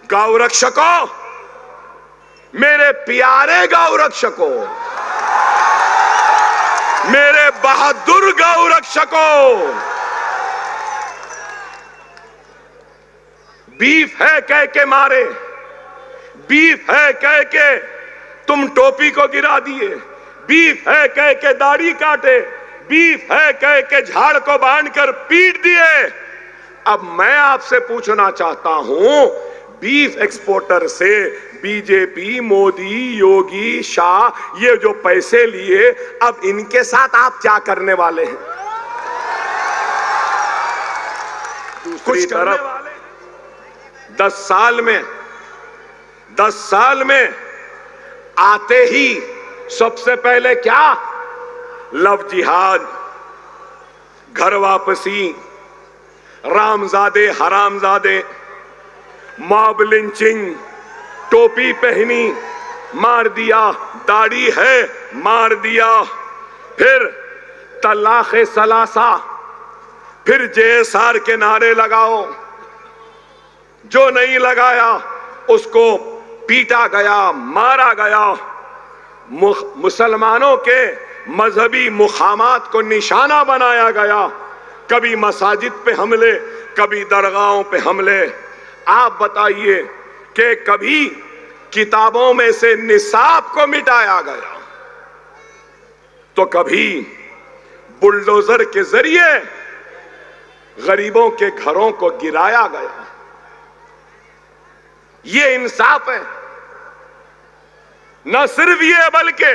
गौ रक्षकों, मेरे प्यारे गौ रक्षकों, मेरे बहादुर गौ रक्षकों, बीफ है कह के मारे, बीफ है कह के तुम टोपी को गिरा दिए, बीफ है कह के दाढ़ी काटे, बीफ है कह के झाड़ को बांधकर पीट दिए। अब मैं आपसे पूछना चाहता हूं, बीफ एक्सपोर्टर से बीजेपी, मोदी, योगी, शाह ये जो पैसे लिए, अब इनके साथ आप क्या करने वाले हैं? कुछ करने वाले? 10 साल में आते ही सबसे पहले क्या? लव जिहाद, घर वापसी, रामजादे हरामजादे, मॉब लिंचिंग, टोपी पहनी मार दिया, दाढ़ी है मार दिया, फिर तलाक़े सलासा, फिर जेएसआर के नारे लगाओ, जो नहीं लगाया उसको पीटा गया, मारा गया। मुसलमानों के मजहबी मुकामात को निशाना बनाया गया, कभी मसाजिद पे हमले, कभी दरगाहों पे हमले। आप बताइए कि कभी किताबों में से निसाब को मिटाया गया, तो कभी बुलडोजर के जरिए गरीबों के घरों को गिराया गया। ये इंसाफ है? न सिर्फ ये, बल्कि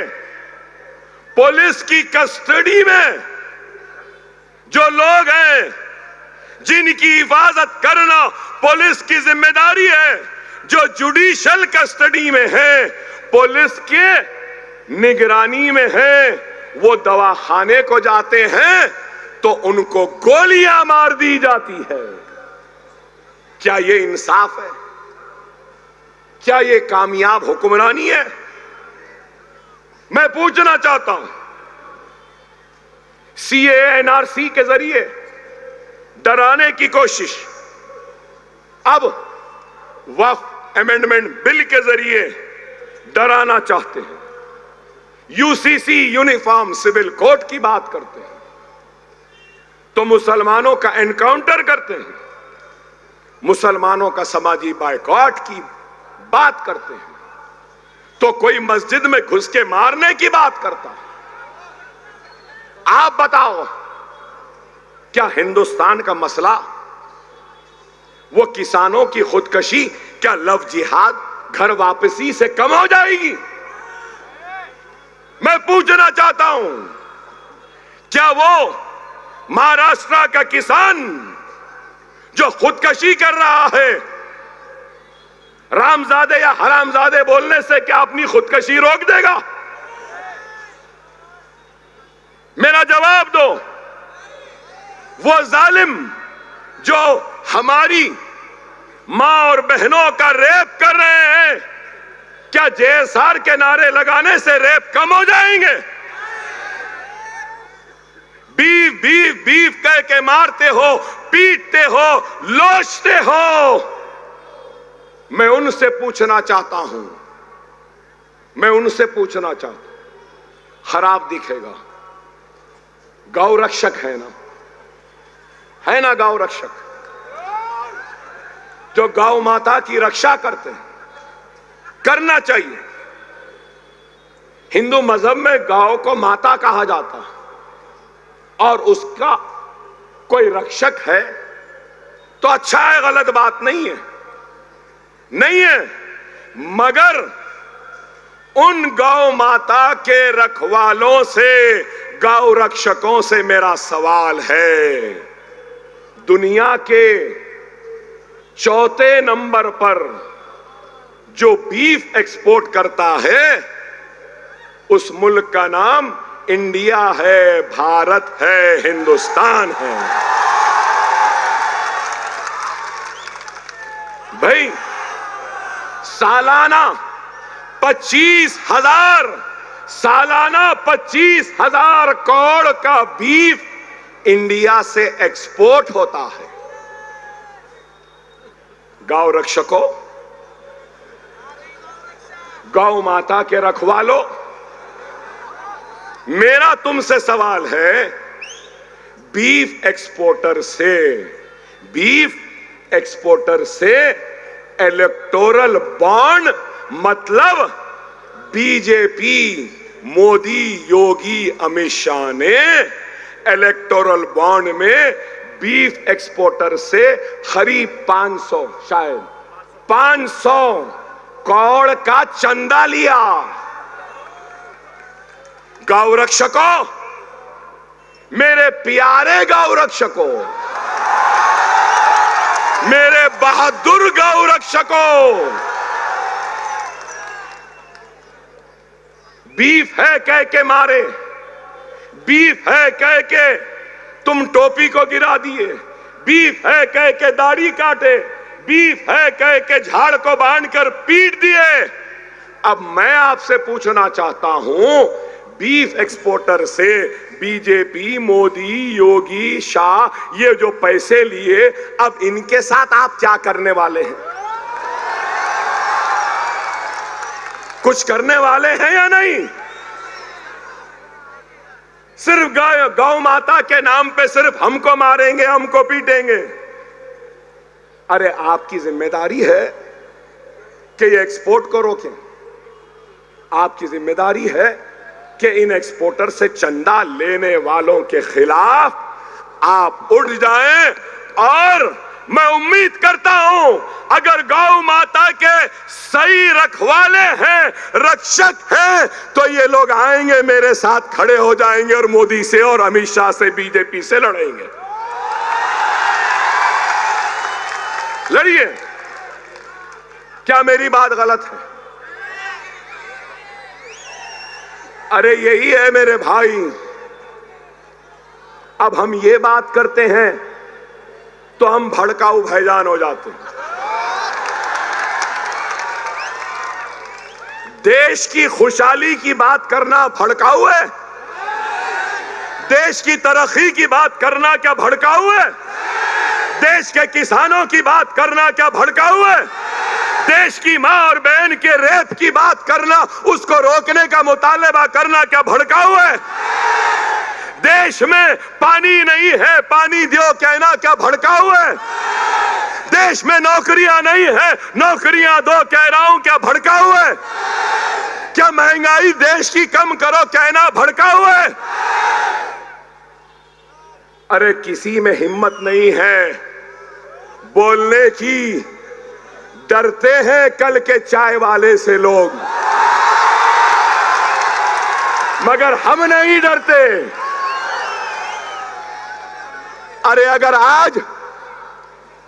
पुलिस की कस्टडी में जो लोग हैं जिनकी हिफाजत करना पुलिस की जिम्मेदारी है, जो जुडिशियल कस्टडी में है, पुलिस के निगरानी में है, वो दवाखाने को जाते हैं तो उनको गोलियां मार दी जाती है। क्या ये इंसाफ है? क्या ये कामयाब हुक्मरानी है? मैं पूछना चाहता हूं, सीएए एनआरसी के जरिए डराने की कोशिश, अब वक्फ अमेंडमेंट बिल के जरिए डराना चाहते हैं, यूसीसी यूनिफॉर्म सिविल कोड की बात करते हैं, तो मुसलमानों का एनकाउंटर करते हैं, मुसलमानों का समाजी बायकॉट की बात करते हैं, तो कोई मस्जिद में घुस के मारने की बात करता है। आप बताओ, क्या हिंदुस्तान का मसला वो किसानों की खुदकशी, क्या लव जिहाद, घर वापसी से कम हो जाएगी? मैं पूछना चाहता हूं, क्या वो महाराष्ट्र का किसान जो खुदकशी कर रहा है, रामजादे या हरामजादे बोलने से क्या अपनी खुदकशी रोक देगा? मेरा जवाब दो। वो जालिम जो हमारी मां और बहनों का रेप कर रहे हैं, क्या जेएसआर के नारे लगाने से रेप कम हो जाएंगे? बीफ बीफ बीफ कह के मारते हो, पीटते हो, लोचते हो। मैं उनसे पूछना चाहता हूं, खराब दिखेगा, गौ रक्षक है ना गौ रक्षक, जो गौ माता की रक्षा करते हैं, करना चाहिए। हिंदू मजहब में गौ को माता कहा जाता है और उसका कोई रक्षक है तो अच्छा है, गलत बात नहीं है, मगर उन गौ माता के रखवालों से, गौ रक्षकों से मेरा सवाल है। दुनिया के चौथे नंबर पर जो बीफ एक्सपोर्ट करता है, उस मुल्क का नाम इंडिया है, भारत है, हिंदुस्तान है। भाई सालाना 25,000 करोड़ का बीफ इंडिया से एक्सपोर्ट होता है। गौ रक्षकों, गौ माता के रखवालो, मेरा तुमसे सवाल है, बीफ एक्सपोर्टर से इलेक्टोरल बॉन्ड मतलब बीजेपी, मोदी, योगी, अमित शाह ने इलेक्टोरल बॉन्ड में बीफ एक्सपोर्टर से करीब 500 शायद 500 करोड़ का चंदा लिया। गौ रक्षकों, मेरे प्यारे गौ रक्षकों, मेरे बहादुर गौ रक्षकों, बीफ है कह के मारे, बीफ है कह के तुम टोपी को गिरा दिए, बीफ है कह के दाढ़ी काटे, बीफ है कह के झाड़ को बांधकर पीट दिए। अब मैं आपसे पूछना चाहता हूं, बीफ एक्सपोर्टर से बीजेपी, मोदी, योगी, शाह ये जो पैसे लिए, अब इनके साथ आप क्या करने वाले हैं? कुछ करने वाले हैं या नहीं? सिर्फ गौ माता के नाम पे सिर्फ हमको मारेंगे, हमको पीटेंगे। अरे आपकी जिम्मेदारी है कि ये एक्सपोर्ट को रोकें। आपकी जिम्मेदारी है कि इन एक्सपोर्टर से चंदा लेने वालों के खिलाफ आप उठ जाएं। और मैं उम्मीद करता हूं, अगर गौ माता के सही रखवाले हैं, रक्षक हैं, तो ये लोग आएंगे, मेरे साथ खड़े हो जाएंगे और मोदी से और अमित शाह से, बीजेपी से लड़ेंगे। लड़िए। क्या मेरी बात गलत है? अरे यही है मेरे भाई। अब हम ये बात करते हैं तो हम भड़काऊ भाईजान हो जाते हैं। देश की खुशहाली की बात करना भड़काऊ है? देश की तरक्की की बात करना क्या भड़काऊ है? देश के किसानों की बात करना क्या भड़काऊ है? देश की मां और बहन के रेप की बात करना, उसको रोकने का मुतालबा करना क्या भड़काऊ है? देश में पानी नहीं है, पानी दो कहना क्या भड़काऊ है? देश में नौकरियां नहीं है, नौकरियां दो कह रहा हूं क्या भड़काऊ है? क्या महंगाई देश की कम करो कहना भड़काऊ है? अरे किसी में हिम्मत नहीं है बोलने की, डरते हैं कल के चाय वाले से लोग, मगर हम नहीं डरते। अरे अगर आज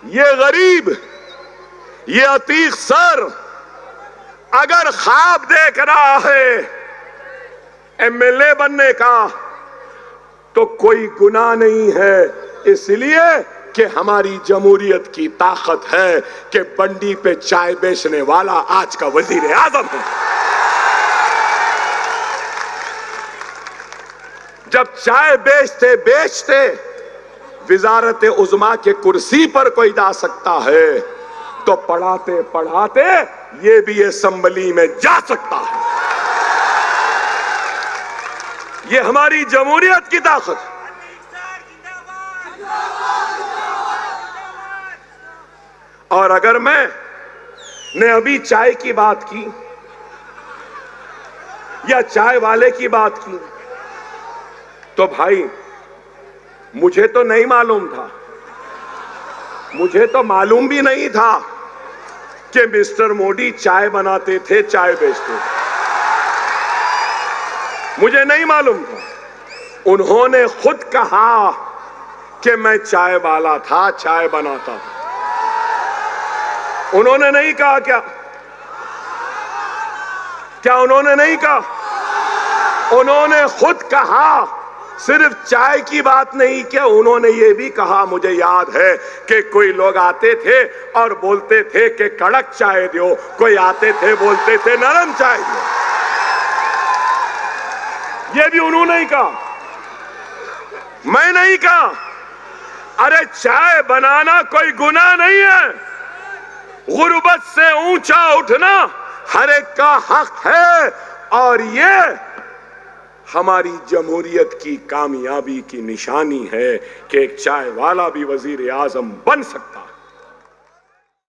ये गरीब, ये अतीक सर अगर ख्वाब देख रहा है एमएलए बनने का, तो कोई गुनाह नहीं है, इसलिए कि हमारी जमहूरियत की ताकत है कि बंडी पे चाय बेचने वाला आज का वजीर आजम है। जब चाय बेचते बेचते विजारत उज़्मा के कुर्सी पर कोई जा सकता है, तो पढ़ाते पढ़ाते ये भी असेंबली में जा सकता है। ये हमारी जमहूरियत की ताकत है। और अगर मैंने अभी चाय की बात की या चाय वाले की बात की, तो भाई मुझे तो नहीं मालूम था, मुझे तो मालूम भी नहीं था कि मिस्टर मोदी चाय बनाते थे, चाय बेचते थे। मुझे नहीं मालूम था। उन्होंने खुद कहा कि मैं चाय वाला था, चाय बनाता था। उन्होंने नहीं कहा क्या? क्या उन्होंने नहीं कहा? उन्होंने खुद कहा। सिर्फ चाय की बात नहीं किया, उन्होंने ये भी कहा, मुझे याद है कि कोई लोग आते थे और बोलते थे कि कड़क चाय दो, कोई आते थे बोलते थे नरम चाय दो। ये भी उन्होंने ही कहा, मैं नहीं कहा। अरे चाय बनाना कोई गुनाह नहीं है। गुर्बत से ऊंचा उठना हर एक का हक है और ये हमारी जमहूरियत की कामयाबी की निशानी है कि एक चाय वाला भी वजीर आजम बन सकता है।